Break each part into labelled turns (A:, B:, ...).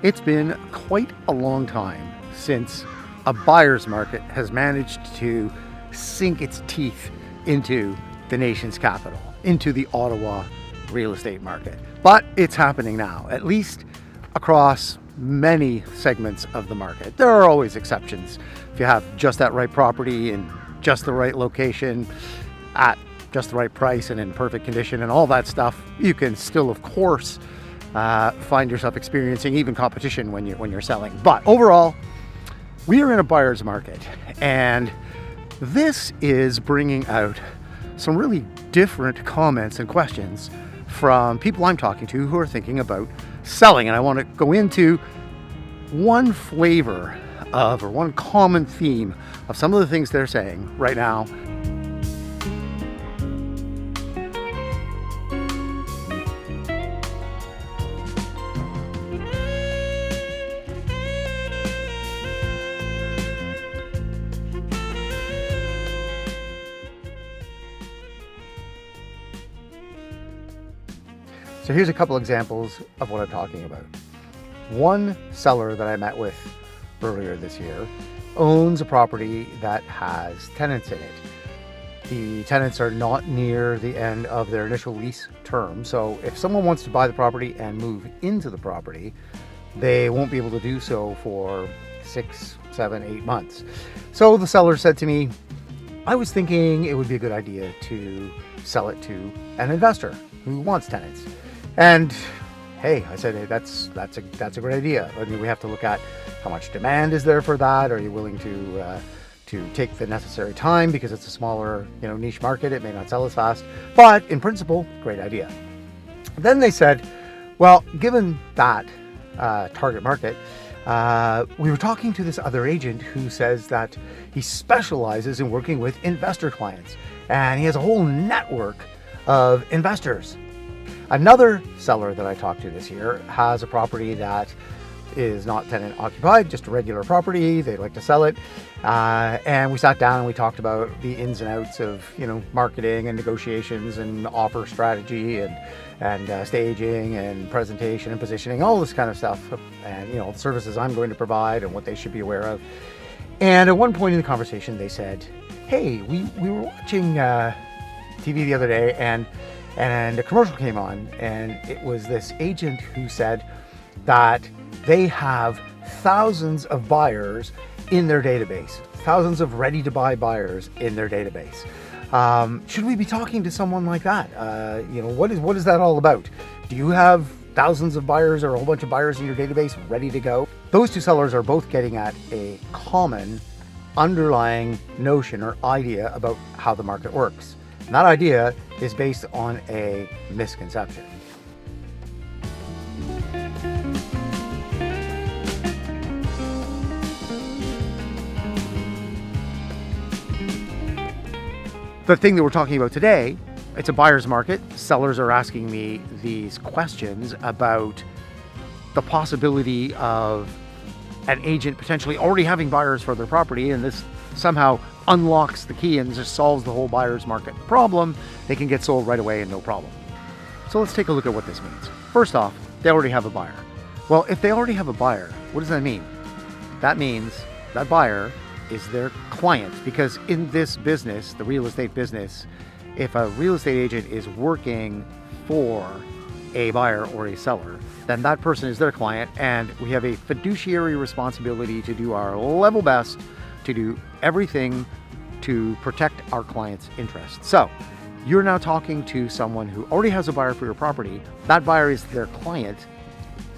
A: It's been quite a long time since a buyer's market has managed to sink its teeth into the nation's capital, into the Ottawa real estate market. But it's happening now, at least across many segments of the market. There are always exceptions. If you have just that right property in just the right location, at just the right price and in perfect condition and all that stuff, you can still, of course, find yourself experiencing even competition when you're selling. But overall, we are in a buyer's market, and this is bringing out some really different comments and questions from people I'm talking to who are thinking about selling. And I want to go into one flavor of, or one common theme of some of the things they're saying right now. So here's a couple examples of what I'm talking about. One seller that I met with earlier this year owns a property that has tenants in it. The tenants are not near the end of their initial lease term, so if someone wants to buy the property and move into the property, they won't be able to do so for 6, 7, 8 months. So the seller said to me, I was thinking it would be a good idea to sell it to an investor who wants tenants. And hey, I said, hey, that's a great idea. I mean, we have to look at how much demand is there for that. Are you willing to take the necessary time, because it's a smaller, niche market? It may not sell as fast, but in principle, great idea. Then they said, well, given that target market, we were talking to this other agent who says that he specializes in working with investor clients, and he has a whole network of investors. Another seller that I talked to this year has a property that is not tenant occupied, just a regular property. They'd like to sell it. And we sat down and we talked about the ins and outs of, marketing and negotiations and offer strategy and staging and presentation and positioning, all this kind of stuff. And, the services I'm going to provide and what they should be aware of. And at one point in the conversation, they said, hey, we were watching TV the other day, and a commercial came on, and it was this agent who said that they have thousands of buyers in their database, thousands of ready-to-buy buyers in their database. Should we be talking to someone like that? What is that all about? Do you have thousands of buyers or a whole bunch of buyers in your database ready to go? Those two sellers are both getting at a common underlying notion or idea about how the market works. And that idea is based on a misconception. The thing that we're talking about today, it's a buyer's market. Sellers are asking me these questions about the possibility of an agent potentially already having buyers for their property, and this somehow unlocks the key and just solves the whole buyer's market problem. They can get sold right away and no problem. So let's take a look at what this means. First off, they already have a buyer. Well, if they already have a buyer, what does that mean? That means that buyer is their client, because in this business, the real estate business, if a real estate agent is working for a buyer or a seller, then that person is their client, and we have a fiduciary responsibility to do our level best to do everything to protect our client's interests. So you're now talking to someone who already has a buyer for your property. That buyer is their client.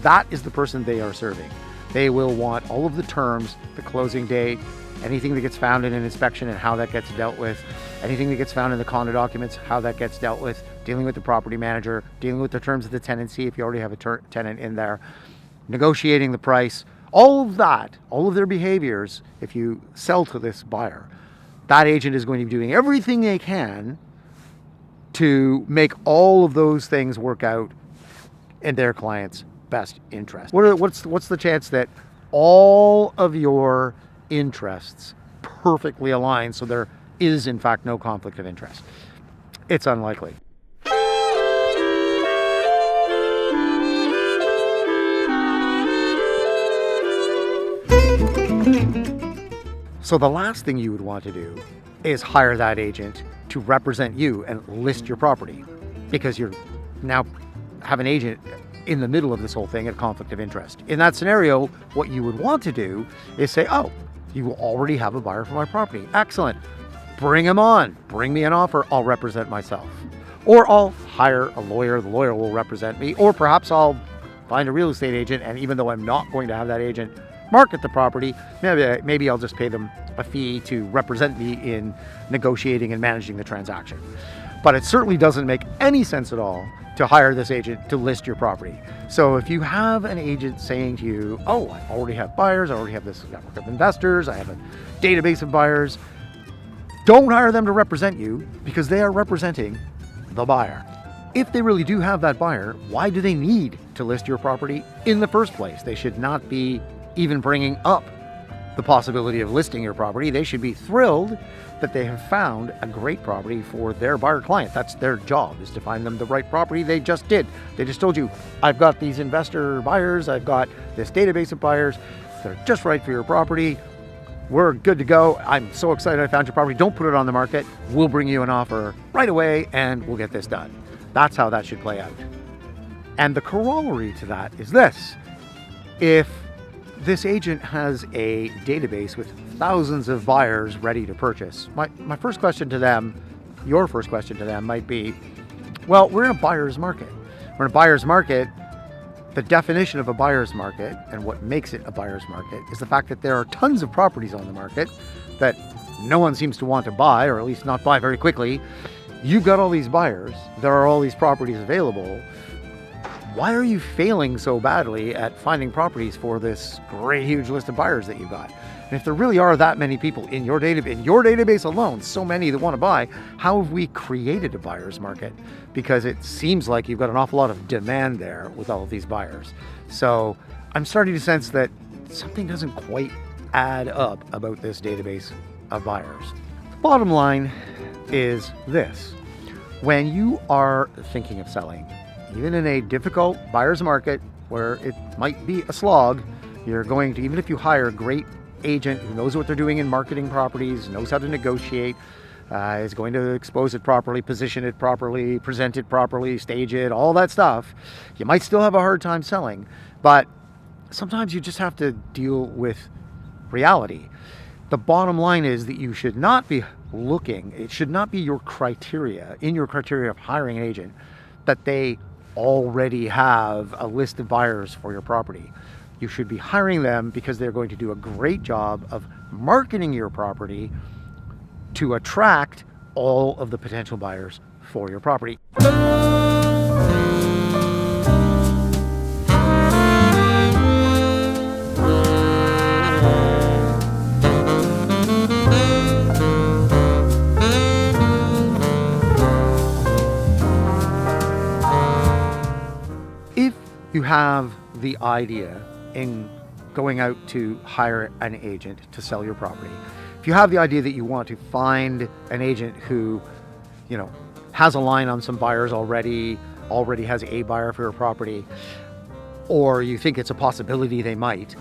A: That is the person they are serving. They will want all of the terms, the closing date, anything that gets found in an inspection and how that gets dealt with, anything that gets found in the condo documents, how that gets dealt with, dealing with the property manager, dealing with the terms of the tenancy if you already have a tenant in there, negotiating the price, all of that, all of their behaviors. If you sell to this buyer, that agent is going to be doing everything they can to make all of those things work out in their client's best interest. What's the chance that all of your interests perfectly align so there is in fact no conflict of interest? It's unlikely. So the last thing you would want to do is hire that agent to represent you and list your property, because you're now have an agent in the middle of this whole thing at conflict of interest. In that scenario, what you would want to do is say, oh, you already have a buyer for my property. Excellent. Bring him on. Bring me an offer. I'll represent myself. Or I'll hire a lawyer. The lawyer will represent me. Or perhaps I'll find a real estate agent, and even though I'm not going to have that agent market the property, maybe I'll just pay them a fee to represent me in negotiating and managing the transaction. But it certainly doesn't make any sense at all to hire this agent to list your property. So if you have an agent saying to you, oh, I already have buyers, I already have this network of investors, I have a database of buyers, don't hire them to represent you, because they are representing the buyer. If they really do have that buyer, why do they need to list your property in the first place? They should not be even bringing up the possibility of listing your property. They should be thrilled that they have found a great property for their buyer client. That's their job, is to find them the right property. They just did. They just told you, I've got these investor buyers, I've got this database of buyers, they're just right for your property. We're good to go. I'm so excited I found your property. Don't put it on the market. We'll bring you an offer right away and we'll get this done. That's how that should play out. And the corollary to that is this. If this agent has a database with thousands of buyers ready to purchase, my first question to them, your first question to them might be, well, we're in a buyer's market. We're in a buyer's market. The definition of a buyer's market and what makes it a buyer's market is the fact that there are tons of properties on the market that no one seems to want to buy, or at least not buy very quickly. You've got all these buyers. There are all these properties available. Why are you failing so badly at finding properties for this great huge list of buyers that you've got? And if there really are that many people in your database alone, so many that want to buy, how have we created a buyer's market? Because it seems like you've got an awful lot of demand there with all of these buyers. So I'm starting to sense that something doesn't quite add up about this database of buyers. The bottom line is this. When you are thinking of selling, even in a difficult buyer's market where it might be a slog, you're going to, even if you hire a great agent who knows what they're doing in marketing properties, knows how to negotiate, is going to expose it properly, position it properly, present it properly, stage it, all that stuff, you might still have a hard time selling. But sometimes you just have to deal with reality. The bottom line is that you should not be looking, it should not be your criteria, in your criteria of hiring an agent, that they already have a list of buyers for your property. You should be hiring them because they're going to do a great job of marketing your property to attract all of the potential buyers for your property. If you have the idea in going out to hire an agent to sell your property, if you have the idea that you want to find an agent who, has a line on some buyers already has a buyer for your property, or you think it's a possibility they might,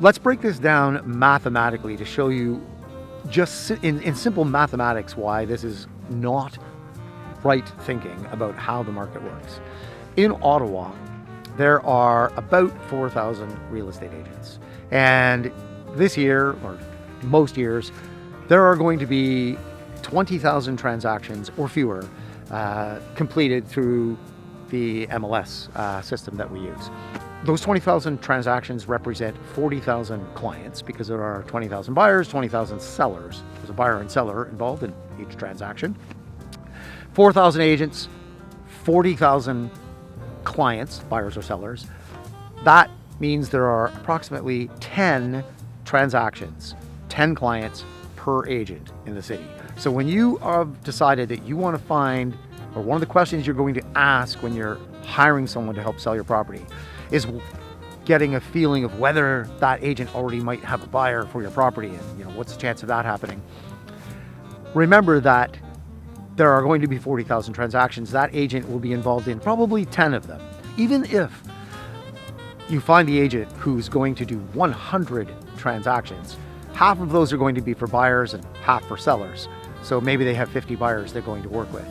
A: let's break this down mathematically to show you just in simple mathematics why this is not right thinking about how the market works. In Ottawa, there are about 4,000 real estate agents. And this year, or most years, there are going to be 20,000 transactions or fewer completed through the MLS system that we use. Those 20,000 transactions represent 40,000 clients because there are 20,000 buyers, 20,000 sellers. There's a buyer and seller involved in each transaction. 4,000 agents, 40,000 clients, buyers or sellers. That means there are approximately 10 transactions, 10 clients per agent in the city. So when you have decided that you want to find, or one of the questions you're going to ask when you're hiring someone to help sell your property is getting a feeling of whether that agent already might have a buyer for your property and what's the chance of that happening. Remember that there are going to be 40,000 transactions. That agent will be involved in probably 10 of them. Even if you find the agent who's going to do 100 transactions, half of those are going to be for buyers and half for sellers. So maybe they have 50 buyers they're going to work with.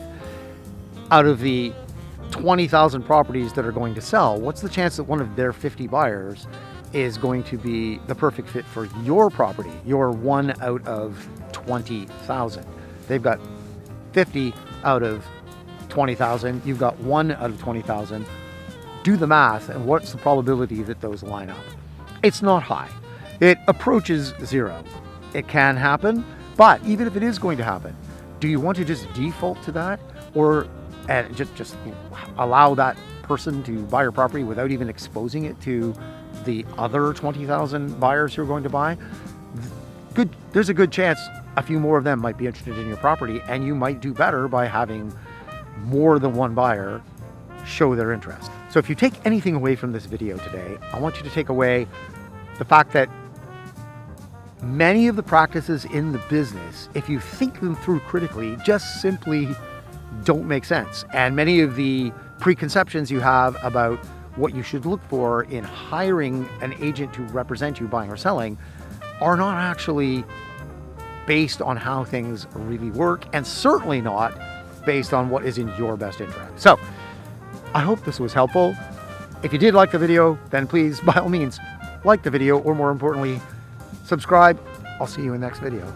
A: Out of the 20,000 properties that are going to sell, what's the chance that one of their 50 buyers is going to be the perfect fit for your property? You're 1 out of 20,000. They've got 50 out of 20,000. You've got 1 out of 20,000. Do the math, and what's the probability that those line up? It's not high. It approaches 0. It can happen, but even if it is going to happen, do you want to just default to that, or just allow that person to buy your property without even exposing it to the other 20,000 buyers who are going to buy? There's a good chance a few more of them might be interested in your property, and you might do better by having more than one buyer show their interest. So if you take anything away from this video today, I want you to take away the fact that many of the practices in the business, if you think them through critically, just simply don't make sense. And many of the preconceptions you have about what you should look for in hiring an agent to represent you buying or selling are not actually based on how things really work, and certainly not based on what is in your best interest. So I hope this was helpful. If you did like the video, then please, by all means, like the video, or more importantly, subscribe. I'll see you in the next video.